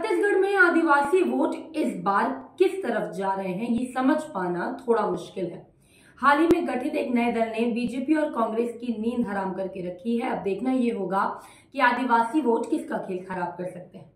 छत्तीसगढ़ में आदिवासी वोट इस बार किस तरफ जा रहे हैं, ये समझ पाना थोड़ा मुश्किल है। हाल ही में गठित एक नए दल ने बीजेपी और कांग्रेस की नींद हराम करके रखी है। अब देखना ये होगा कि आदिवासी वोट किसका खेल खराब कर सकते हैं।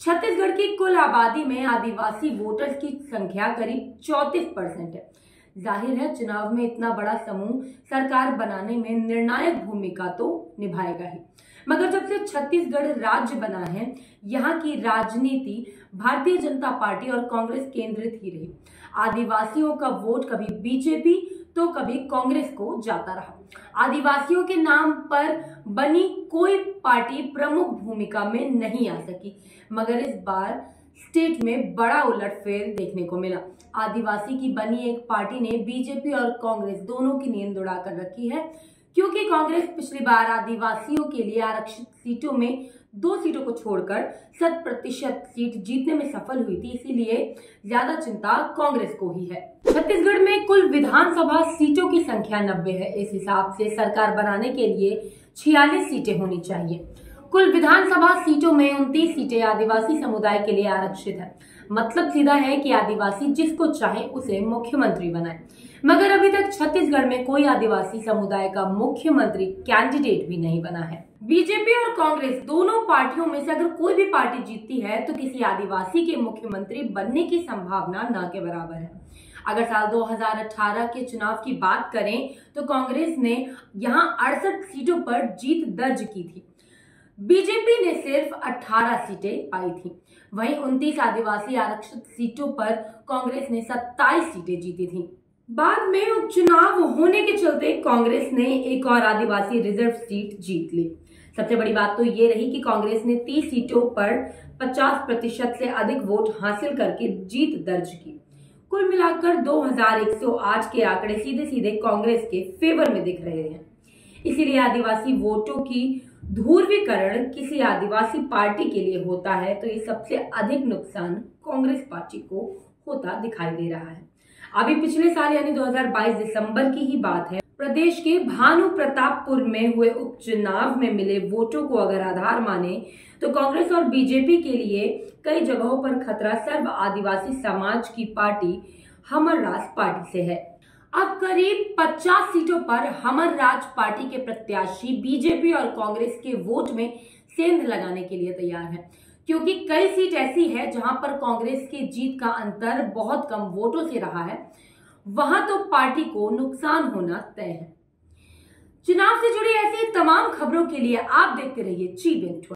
छत्तीसगढ़ की कुल आबादी में आदिवासी वोटर्स की संख्या करीब 34% है। जाहिर है चुनाव में इतना बड़ा समूह सरकार बनाने में निर्णायक भूमिका तो निभाएगा ही, मगर जब से छत्तीसगढ़ राज्य बना है, यहाँ की राजनीति भारतीय जनता पार्टी और कांग्रेस केंद्रित ही रही। आदिवासियों का वोट कभी बीजेपी तो कभी कांग्रेस को जाता रहा। आदिवासियों के नाम पर बनी कोई पार्टी प्रमुख भूमिका में नहीं आ सकी, मगर इस बार स्टेट में बड़ा उलटफेर देखने को मिला। आदिवासी की बनी एक पार्टी ने बीजेपी और कांग्रेस दोनों की नींद उड़ा कर रखी है, क्योंकि कांग्रेस पिछली बार आदिवासियों के लिए आरक्षित सीटों में 2 सीटों को छोड़कर 100% सीट जीतने में सफल हुई थी, इसीलिए ज्यादा चिंता कांग्रेस को ही है। छत्तीसगढ़ में कुल विधानसभा सीटों की संख्या 90 है। इस हिसाब से सरकार बनाने के लिए 46 सीटें होनी चाहिए। कुल विधानसभा सीटों में 29 सीटें आदिवासी समुदाय के लिए आरक्षित है। मतलब सीधा है कि आदिवासी जिसको चाहे उसे मुख्यमंत्री बनाए, मगर अभी तक छत्तीसगढ़ में कोई आदिवासी समुदाय का मुख्यमंत्री कैंडिडेट भी नहीं बना है। बीजेपी और कांग्रेस दोनों पार्टियों में से अगर कोई भी पार्टी जीतती है तो किसी आदिवासी के मुख्यमंत्री बनने की संभावना न के बराबर है। अगर साल 2018 के चुनाव की बात करें तो कांग्रेस ने यहाँ 68 सीटों पर जीत दर्ज की थी। बीजेपी ने सिर्फ 18 सीटें पाई थी। वहीं 29 आदिवासी आरक्षित सीटों पर कांग्रेस ने 27 सीटें जीती थी। बाद में उपचुनाव होने के चलते कांग्रेस ने एक और आदिवासी रिजर्व सीट जीत ली। सबसे बड़ी बात तो ये रही कि कांग्रेस ने 30 सीटों पर 50% से अधिक वोट हासिल करके जीत दर्ज की। कुल मिलाकर 2108 के आंकड़े सीधे सीधे कांग्रेस के फेवर में दिख रहे हैं। इसीलिए आदिवासी वोटों की ध्रुवीकरण किसी आदिवासी पार्टी के लिए होता है तो ये सबसे अधिक नुकसान कांग्रेस पार्टी को होता दिखाई दे रहा है। अभी पिछले साल यानी 2022 दिसंबर की ही बात है। प्रदेश के भानु प्रतापपुर में हुए उपचुनाव में मिले वोटों को अगर आधार माने तो कांग्रेस और बीजेपी के लिए कई जगहों पर खतरा सर्व आदिवासी समाज की पार्टी हमर राज पार्टी से है। अब करीब 50 सीटों पर हमर राज पार्टी के प्रत्याशी बीजेपी और कांग्रेस के वोट में सेंध लगाने के लिए तैयार है, क्योंकि कई सीट ऐसी है जहां पर कांग्रेस की जीत का अंतर बहुत कम वोटों से रहा है, वहां तो पार्टी को नुकसान होना तय है। चुनाव से जुड़ी ऐसी तमाम खबरों के लिए आप देखते रहिए ची24।